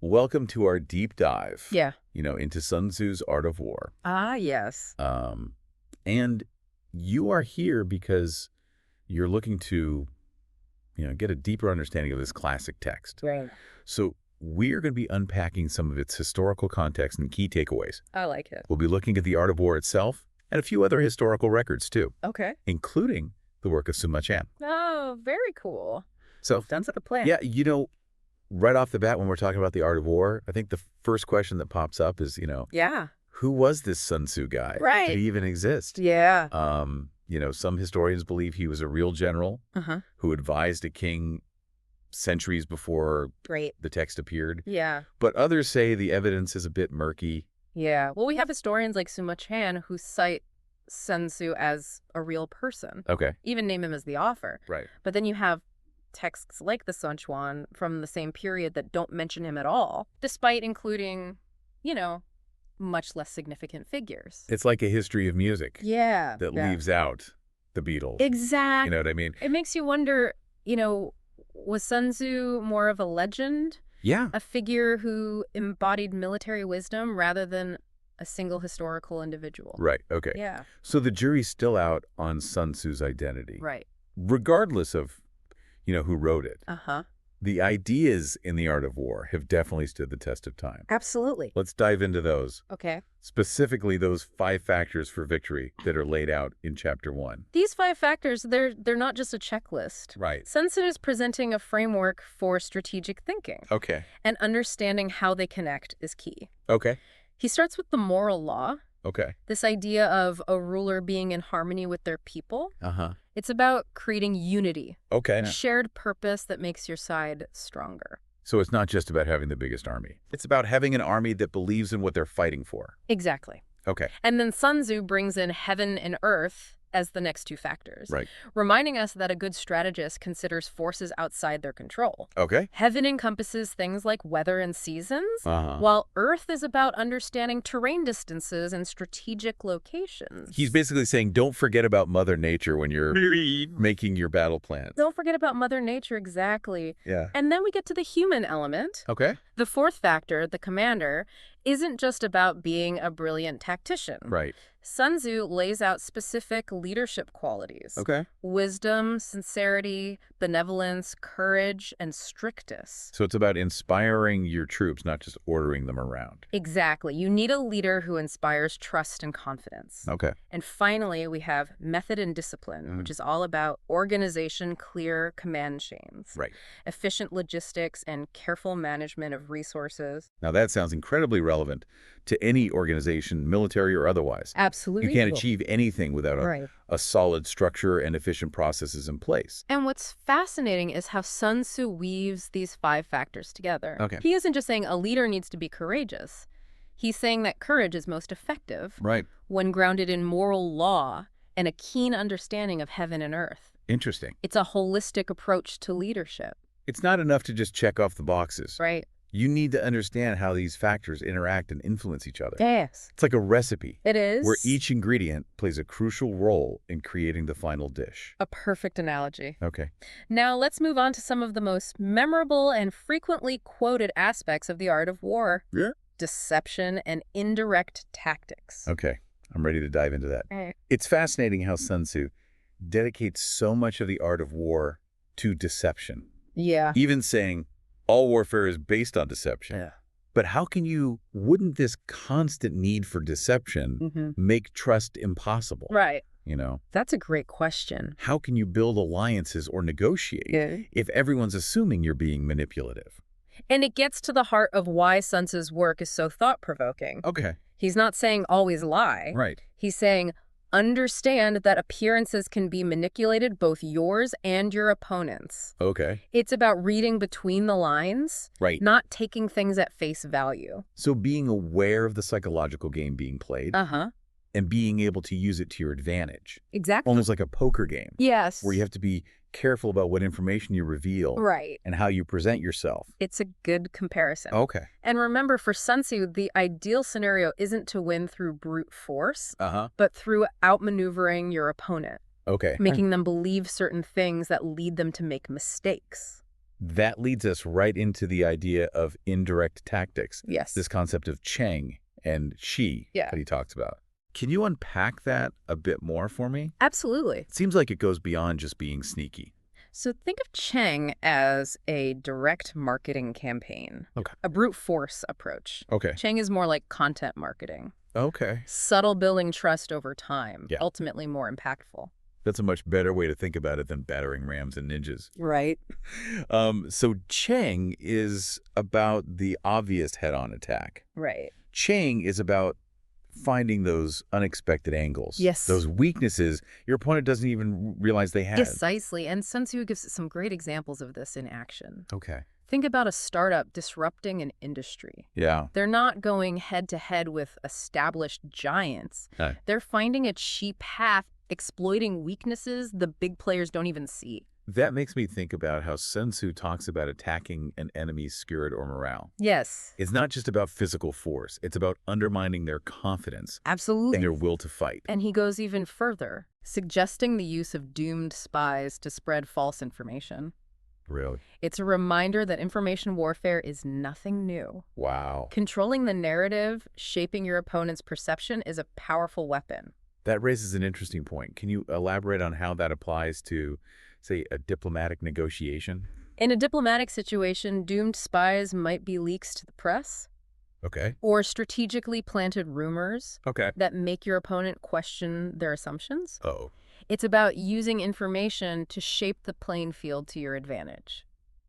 welcome to our deep dive, Yeah. into Sun Tzu's Art of War. Ah, yes. And you are here because you're looking to, get a deeper understanding of this classic text. Right. So we're going to be unpacking some of its historical context and key takeaways. I like it. We'll be looking at the Art of War itself and a few other historical records, too, Okay. including the work of Sima Qian. Oh, very cool. So, Sounds like a plan. yeah, right off the bat, when we're talking about the Art of War, I think the first question that pops up is, Yeah. who was this Sun Tzu guy? Right. Did he even exist? Yeah. Some historians believe he was a real general Uh-huh. who advised a king centuries before Great. the text appeared. Yeah. But others say the evidence is a bit murky. Yeah. Well, we have historians like Sima Qian who cite Sun Tzu as a real person, Okay. even name him as the author. Right. But then you have texts like the Sun Chuan from the same period that don't mention him at all, despite including, much less significant figures. It's like a history of music Yeah. that yeah. leaves out the Beatles. Exactly. You know what I mean? It makes you wonder, was Sun Tzu more of a legend? Yeah. A figure who embodied military wisdom rather than a single historical individual? Right. Okay. Yeah. So the jury's still out on Sun Tzu's identity. Right. Regardless of, who wrote it. Uh-huh. The ideas in the Art of War have definitely stood the test of time. Absolutely. Let's dive into those. Okay. Specifically, those 5 factors for victory that are laid out in Chapter 1. These 5 factors, they're not just a checklist. Right. Sun Tzu is presenting a framework for strategic thinking, Okay. and understanding how they connect is key. Okay. He starts with the moral law, Okay. this idea of a ruler being in harmony with their people. Uh-huh. It's about creating unity, Okay. shared purpose that makes your side stronger. So it's not just about having the biggest army. It's about having an army that believes in what they're fighting for. Exactly. Okay. And then Sun Tzu brings in heaven and earth as the next 2 factors, Right. reminding us that a good strategist considers forces outside their control. Okay. Heaven encompasses things like weather and seasons, Uh-huh. while earth is about understanding terrain distances and strategic locations. He's basically saying don't forget about Mother Nature when you're making your battle plans. Don't forget about Mother Nature, exactly. Yeah. And then we get to the human element. Okay. The 4th factor, the commander, isn't just about being a brilliant tactician. Right. Sun Tzu lays out specific leadership qualities. Okay. Wisdom, sincerity, benevolence, courage, and strictness. So it's about inspiring your troops, not just ordering them around. Exactly. You need a leader who inspires trust and confidence. Okay. And finally, we have method and discipline, which is all about organization, clear command chains, Right. efficient logistics, and careful management of resources. Now that sounds incredibly relevant to any organization, military or otherwise. Absolutely. You can't achieve anything without Right. a solid structure and efficient processes in place. And what's fascinating is how Sun Tzu weaves these 5 factors together. Okay. He isn't just saying a leader needs to be courageous. He's saying that courage is most effective Right. when grounded in moral law and a keen understanding of heaven and earth. Interesting. It's a holistic approach to leadership, It's not enough to just check off the boxes. right? You need to understand how these factors interact and influence each other. Yes. It's like a recipe It is. where each ingredient plays a crucial role in creating the final dish. A perfect analogy. Okay. Now let's move on to some of the most memorable and frequently quoted aspects of the art of war. Yeah. Deception and indirect tactics. Okay. I'm ready to dive into that. Right. It's fascinating how Sun Tzu dedicates so much of the art of war to deception. Yeah. Even saying all warfare is based on deception. Yeah. But wouldn't this constant need for deception make trust impossible? Right. That's a great question. How can you build alliances or negotiate if everyone's assuming you're being manipulative? And it gets to the heart of why Sun Tzu's work is so thought-provoking. Okay. He's not saying always lie. Right. He's saying understand that appearances can be manipulated, both yours and your opponent's. Okay. It's about reading between the lines, Right. not taking things at face value. So being aware of the psychological game being played Uh-huh. and being able to use it to your advantage. Exactly. Almost like a poker game. Yes. Where you have to be careful about what information you reveal. Right. And how you present yourself. It's a good comparison. Okay. And remember, for Sun Tzu, the ideal scenario isn't to win through brute force, Uh-huh. but through outmaneuvering your opponent, Okay. making them believe certain things that lead them to make mistakes. That leads us right into the idea of indirect tactics, Yes. this concept of Cheng and Shi Yeah. that he talks about. Can you unpack that a bit more for me? Absolutely. It seems like it goes beyond just being sneaky. So think of Cheng as a direct marketing campaign, Okay. a brute force approach. Okay. Cheng is more like content marketing, Okay. subtle building trust over time, Yeah. ultimately more impactful. That's a much better way to think about it than battering rams and ninjas. Right. So Cheng is about the obvious head-on attack. Right. Cheng is about finding those unexpected angles. Yes. Those weaknesses your opponent doesn't even realize they had. Precisely. And Sun Tzu gives some great examples of this in action. Okay. Think about a startup disrupting an industry. Yeah. They're not going head-to-head with established giants. No. They're finding a cheap path, exploiting weaknesses the big players don't even see. That makes me think about how Sun Tzu talks about attacking an enemy's spirit or morale. Yes. It's not just about physical force. It's about undermining their confidence Absolutely. and their will to fight. And he goes even further, suggesting the use of doomed spies to spread false information. Really? It's a reminder that information warfare is nothing new. Wow. Controlling the narrative, shaping your opponent's perception is a powerful weapon. That raises an interesting point. Can you elaborate on how that applies to, say, a diplomatic negotiation? In a diplomatic situation, doomed spies might be leaks to the press Okay. or strategically planted rumors Okay. that make your opponent question their assumptions. Oh. It's about using information to shape the playing field to your advantage.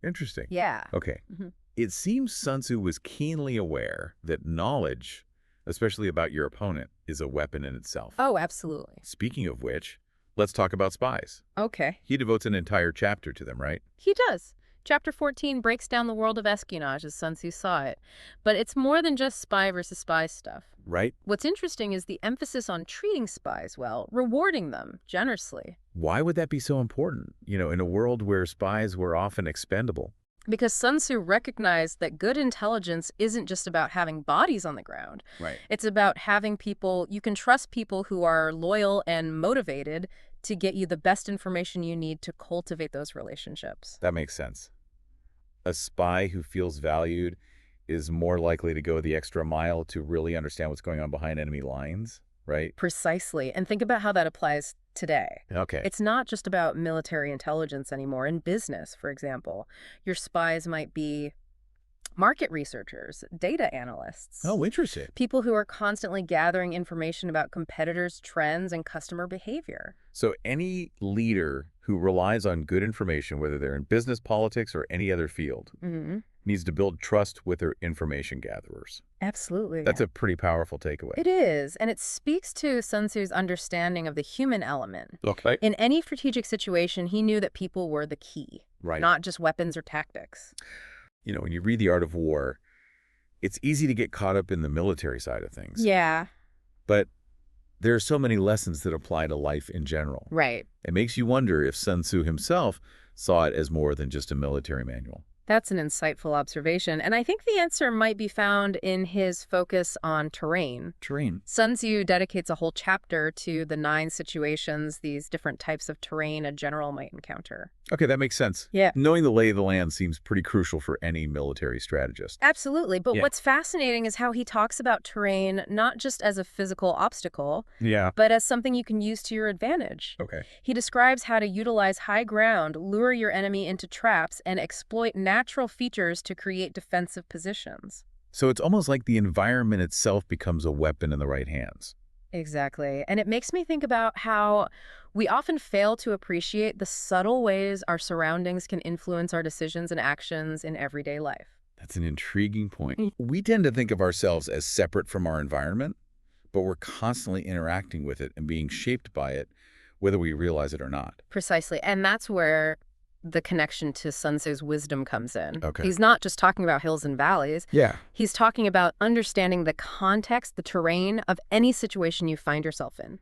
Interesting. Yeah. Okay. Mhm. It seems Sun Tzu was keenly aware that knowledge, especially about your opponent, is a weapon in itself. Oh, absolutely. Speaking of which, let's talk about spies. Okay. He devotes an entire chapter to them, right? He does. Chapter 14 breaks down the world of espionage as Sun Tzu saw it. But it's more than just spy versus spy stuff. Right? What's interesting is the emphasis on treating spies well, rewarding them generously. Why would that be so important? In a world where spies were often expendable. Because Sun Tzu recognized that good intelligence isn't just about having bodies on the ground. Right. It's about having people, you can trust people who are loyal and motivated to get you the best information you need to cultivate those relationships. That makes sense. A spy who feels valued is more likely to go the extra mile to really understand what's going on behind enemy lines, right? Precisely. And think about how that applies today. Okay. It's not just about military intelligence anymore. In business, for example, your spies might be market researchers, data analysts. Oh, interesting. People who are constantly gathering information about competitors' trends and customer behavior. So any leader who relies on good information, whether they're in business, politics, or any other field, needs to build trust with their information gatherers. Absolutely. That's a pretty powerful takeaway. It is, and it speaks to Sun Tzu's understanding of the human element. Okay. In any strategic situation, he knew that people were the key, Right. not just weapons or tactics. When you read The Art of War, it's easy to get caught up in the military side of things. Yeah. But there are so many lessons that apply to life in general. Right. It makes you wonder if Sun Tzu himself saw it as more than just a military manual. That's an insightful observation, and I think the answer might be found in his focus on terrain. Terrain. Sun Tzu dedicates a whole chapter to the 9 situations, these different types of terrain a general might encounter. Okay, that makes sense. Yeah. Knowing the lay of the land seems pretty crucial for any military strategist. Absolutely, but Yeah. what's fascinating is how he talks about terrain not just as a physical obstacle, Yeah. but as something you can use to your advantage. Okay. He describes how to utilize high ground, lure your enemy into traps, and exploit natural features to create defensive positions. So it's almost like the environment itself becomes a weapon in the right hands. Exactly. And it makes me think about how we often fail to appreciate the subtle ways our surroundings can influence our decisions and actions in everyday life. That's an intriguing point. We tend to think of ourselves as separate from our environment, but we're constantly interacting with it and being shaped by it, whether we realize it or not. Precisely. And that's where the connection to Sun Tzu's wisdom comes in. Okay. He's not just talking about hills and valleys. Yeah. He's talking about understanding the context, the terrain of any situation you find yourself in.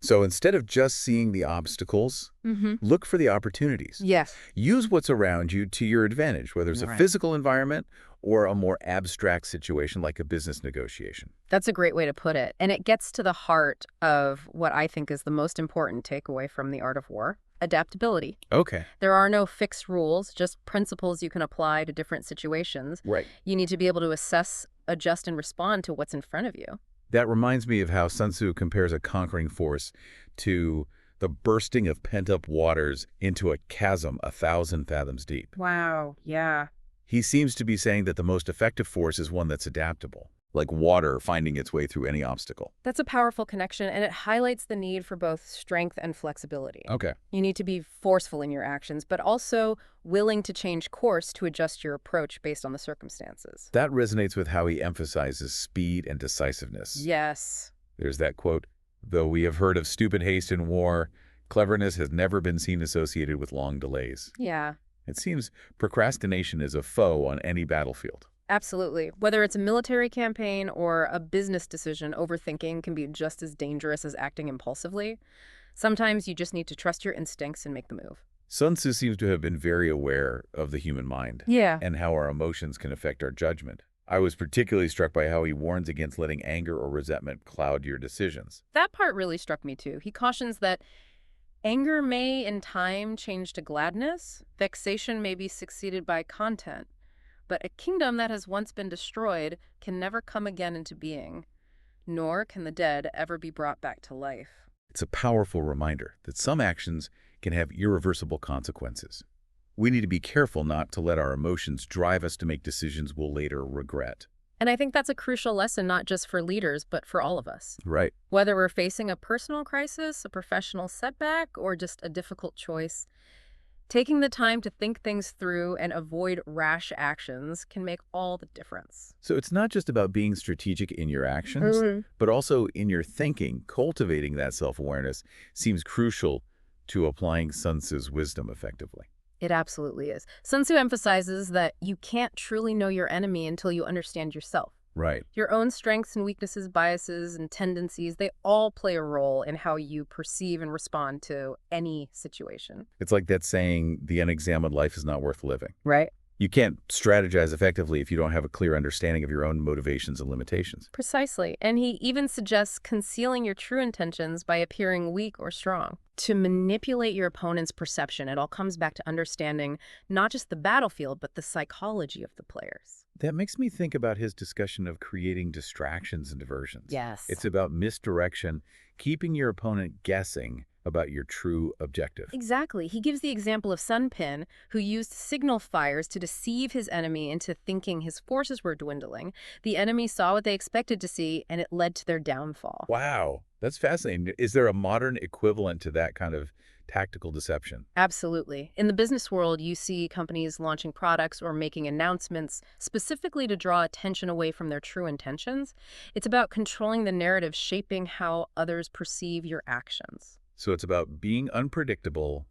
So instead of just seeing the obstacles, look for the opportunities. Yes. Use what's around you to your advantage, whether it's a Right. physical environment or a more abstract situation like a business negotiation. That's a great way to put it. And it gets to the heart of what I think is the most important takeaway from The Art of War. Adaptability. Okay. There are no fixed rules, just principles you can apply to different situations. Right. You need to be able to assess, adjust, and respond to what's in front of you. That reminds me of how Sun Tzu compares a conquering force to the bursting of pent-up waters into a chasm 1,000 fathoms deep. Wow, yeah. He seems to be saying that the most effective force is one that's adaptable, like water finding its way through any obstacle. That's a powerful connection, and it highlights the need for both strength and flexibility. Okay. You need to be forceful in your actions, but also willing to change course to adjust your approach based on the circumstances. That resonates with how he emphasizes speed and decisiveness. Yes. There's that quote, "Though we have heard of stupid haste in war, cleverness has never been seen associated with long delays." Yeah, It seems procrastination is a foe on any battlefield. absolutely. Whether it's a military campaign or a business decision, overthinking can be just as dangerous as acting impulsively. Sometimes you just need to trust your instincts and make the move. Sun Tzu seems to have been very aware of the human mind Yeah. and how our emotions can affect our judgment. I was particularly struck by how he warns against letting anger or resentment cloud your decisions. That part really struck me too. He cautions that anger may in time change to gladness, vexation may be succeeded by content, but a kingdom that has once been destroyed can never come again into being, nor can the dead ever be brought back to life. It's a powerful reminder that some actions can have irreversible consequences. We need to be careful not to let our emotions drive us to make decisions we'll later regret. And I think that's a crucial lesson not just for leaders, but for all of us. Right. Whether we're facing a personal crisis, a professional setback, or just a difficult choice, taking the time to think things through and avoid rash actions can make all the difference. So it's not just about being strategic in your actions, but also in your thinking. Cultivating that self-awareness seems crucial to applying Sun Tzu's wisdom effectively. It absolutely is. Sun Tzu emphasizes that you can't truly know your enemy until you understand yourself. Right. Your own strengths and weaknesses, biases and tendencies, they all play a role in how you perceive and respond to any situation. It's like that saying, the unexamined life is not worth living. Right? You can't strategize effectively if you don't have a clear understanding of your own motivations and limitations. Precisely. And he even suggests concealing your true intentions by appearing weak or strong. To manipulate your opponent's perception, it all comes back to understanding not just the battlefield, but the psychology of the players. That makes me think about his discussion of creating distractions and diversions. Yes. It's about misdirection, keeping your opponent guessing about your true objective. Exactly. He gives the example of Sun Pin, who used signal fires to deceive his enemy into thinking his forces were dwindling. The enemy saw what they expected to see, and it led to their downfall. Wow, that's fascinating. Is there a modern equivalent to that kind of tactical deception? Absolutely. In the business world, you see companies launching products or making announcements specifically to draw attention away from their true intentions. It's about controlling the narrative, shaping how others perceive your actions. So it's about being unpredictable,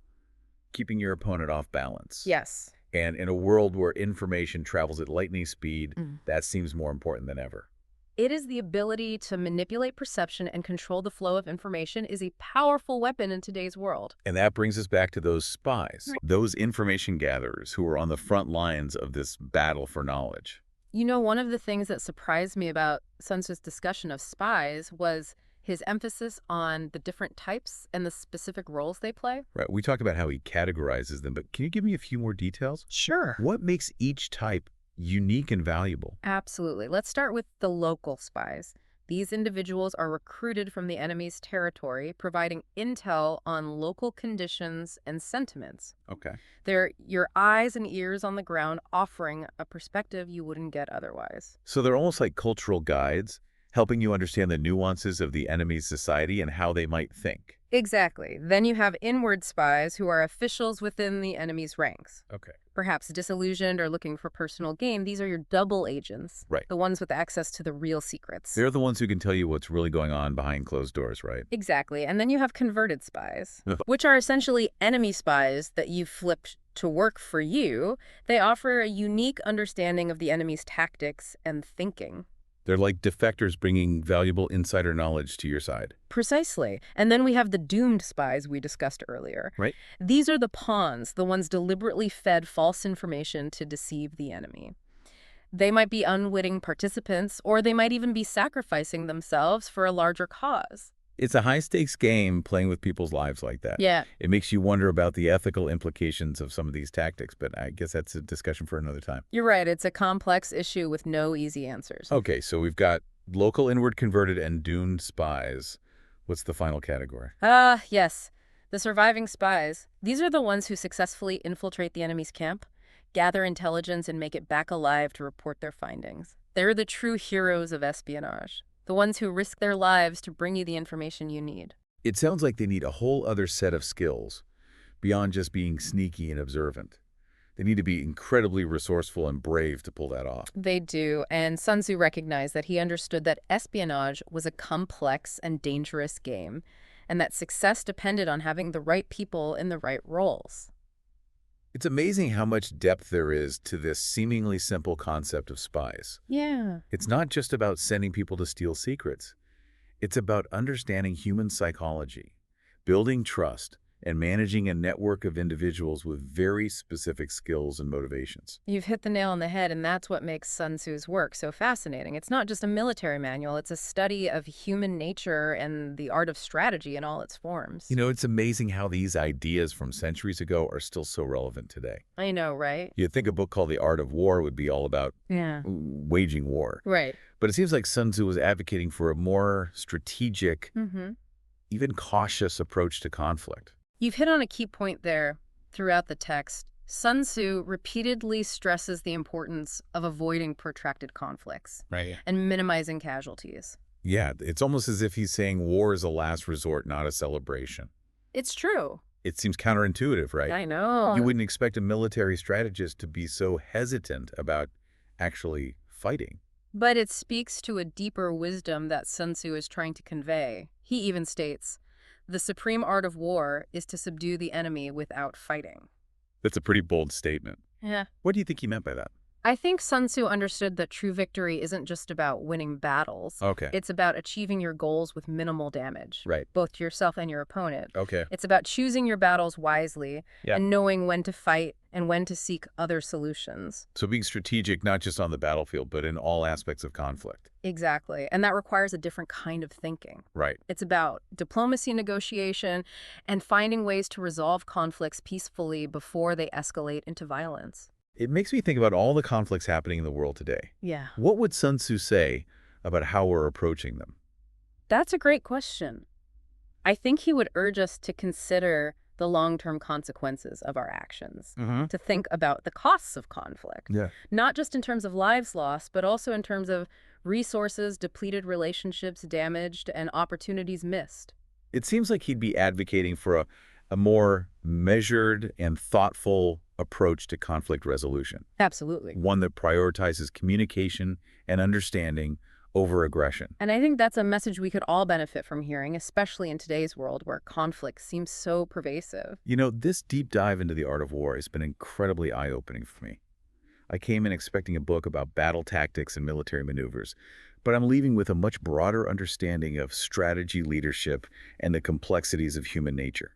keeping your opponent off balance. Yes. And in a world where information travels at lightning speed, that seems more important than ever. It is the ability to manipulate perception and control the flow of information is a powerful weapon in today's world. And that brings us back to those spies, those information gatherers who are on the front lines of this battle for knowledge. You know, one of the things that surprised me about Sun Tzu's discussion of spies was his emphasis on the different types and the specific roles they play. Right. We talked about how he categorizes them, but can you give me a few more details? Sure. What makes each type unique and valuable? Absolutely. Let's start with the local spies. These individuals are recruited from the enemy's territory, providing intel on local conditions and sentiments. Okay. They're your eyes and ears on the ground, offering a perspective you wouldn't get otherwise. So they're almost like cultural guides, helping you understand the nuances of the enemy's society and how they might think. Exactly. Then you have inward spies who are officials within the enemy's ranks. Okay. Perhaps disillusioned or looking for personal gain. These are your double agents. Right. The ones with access to the real secrets. They're the ones who can tell you what's really going on behind closed doors, right? Exactly. And then you have converted spies, which are essentially enemy spies that you flipped to work for you. They offer a unique understanding of the enemy's tactics and thinking. They're like defectors bringing valuable insider knowledge to your side. Precisely. And then we have the doomed spies we discussed earlier. Right. These are the pawns, the ones deliberately fed false information to deceive the enemy. They might be unwitting participants, or they might even be sacrificing themselves for a larger cause. It's a high-stakes game playing with people's lives like that. Yeah, It makes you wonder about the ethical implications of some of these tactics, but I guess that's a discussion for another time. you're right. It's a complex issue with no easy answers. Okay, so we've got local inward converted and doomed spies. What's the final category? Ah, yes. The surviving spies. These are the ones who successfully infiltrate the enemy's camp, gather intelligence, and make it back alive to report their findings. They're the true heroes of espionage, the ones who risk their lives to bring you the information you need. It sounds like they need a whole other set of skills beyond just being sneaky and observant. They need to be incredibly resourceful and brave to pull that off. They do, and Sun Tzu recognized that he understood that espionage was a complex and dangerous game, and that success depended on having the right people in the right roles. It's amazing how much depth there is to this seemingly simple concept of spies. Yeah. It's not just about sending people to steal secrets. It's about understanding human psychology, building trust, and managing a network of individuals with very specific skills and motivations. You've hit the nail on the head, and that's what makes Sun Tzu's work so fascinating. It's not just a military manual, it's a study of human nature and the art of strategy in all its forms. You know, it's amazing how these ideas from centuries ago are still so relevant today. I know, right? You'd think a book called The Art of War would be all about Yeah. waging war. Right. But it seems like Sun Tzu was advocating for a more strategic, Mm-hmm. even cautious approach to conflict. You've hit on a key point there throughout the text. Sun Tzu repeatedly stresses the importance of avoiding protracted conflicts Right. and minimizing casualties. Yeah, it's almost as if he's saying war is a last resort, not a celebration. It's true. It seems counterintuitive, right? I know. You wouldn't expect a military strategist to be so hesitant about actually fighting. But it speaks to a deeper wisdom that Sun Tzu is trying to convey. He even states, "The supreme art of war is to subdue the enemy without fighting." That's a pretty bold statement. Yeah. What do you think he meant by that? I think Sun Tzu understood that true victory isn't just about winning battles. Okay. It's about achieving your goals with minimal damage, Right. both to yourself and your opponent. Okay. It's about choosing your battles wisely Yeah. and knowing when to fight and when to seek other solutions. So being strategic, not just on the battlefield, but in all aspects of conflict. Exactly. And that requires a different kind of thinking. Right. It's about diplomacy, negotiation, and finding ways to resolve conflicts peacefully before they escalate into violence. It makes me think about all the conflicts happening in the world today. Yeah. What would Sun Tzu say about how we're approaching them? That's a great question. I think he would urge us to consider the long-term consequences of our actions, Mm-hmm. to think about the costs of conflict, Yeah. not just in terms of lives lost, but also in terms of resources, depleted relationships damaged, and opportunities missed. It seems like he'd be advocating for a more measured and thoughtful approach to conflict resolution, Absolutely. one that prioritizes communication and understanding over aggression. And I think that's a message we could all benefit from hearing, especially in today's world where conflict seems so pervasive. You know, this deep dive into the art of war has been incredibly eye-opening for me. I came in expecting a book about battle tactics and military maneuvers, but I'm leaving with a much broader understanding of strategy, leadership, and the complexities of human nature.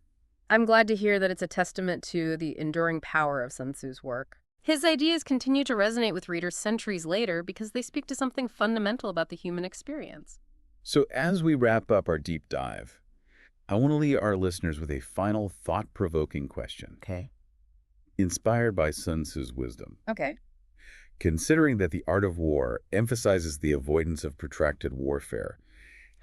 I'm glad to hear that it's a testament to the enduring power of Sun Tzu's work. His ideas continue to resonate with readers centuries later because they speak to something fundamental about the human experience. So as we wrap up our deep dive, I want to leave our listeners with a final thought-provoking question. Okay. Inspired by Sun Tzu's wisdom, Okay. considering that the art of war emphasizes the avoidance of protracted warfare,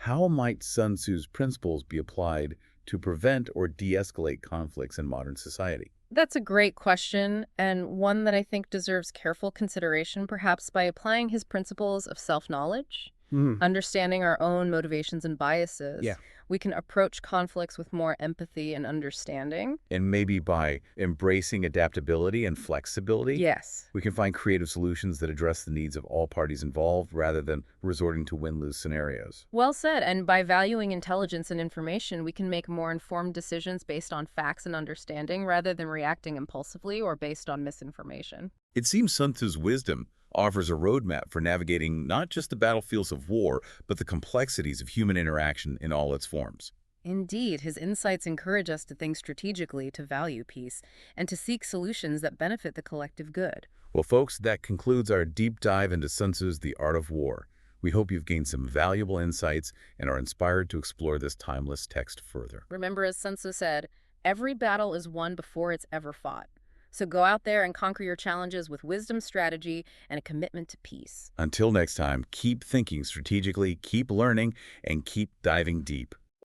how might Sun Tzu's principles be applied to prevent or de-escalate conflicts in modern society? That's a great question, and one that I think deserves careful consideration, perhaps by applying his principles of self-knowledge, understanding our own motivations and biases. Yeah. We can approach conflicts with more empathy and understanding. And maybe by embracing adaptability and flexibility, Yes. we can find creative solutions that address the needs of all parties involved rather than resorting to win-lose scenarios. Well said, and by valuing intelligence and information, we can make more informed decisions based on facts and understanding rather than reacting impulsively or based on misinformation. It seems Sun Tzu's wisdom offers a roadmap for navigating not just the battlefields of war, but the complexities of human interaction in all its forms. Indeed, his insights encourage us to think strategically, to value peace, and to seek solutions that benefit the collective good. Well, folks, that concludes our deep dive into Sun Tzu's The Art of War. We hope you've gained some valuable insights and are inspired to explore this timeless text further. Remember, as Sun Tzu said, every battle is won before it's ever fought. So go out there and conquer your challenges with wisdom, strategy, and a commitment to peace. Until next time, keep thinking strategically, keep learning, and keep diving deep.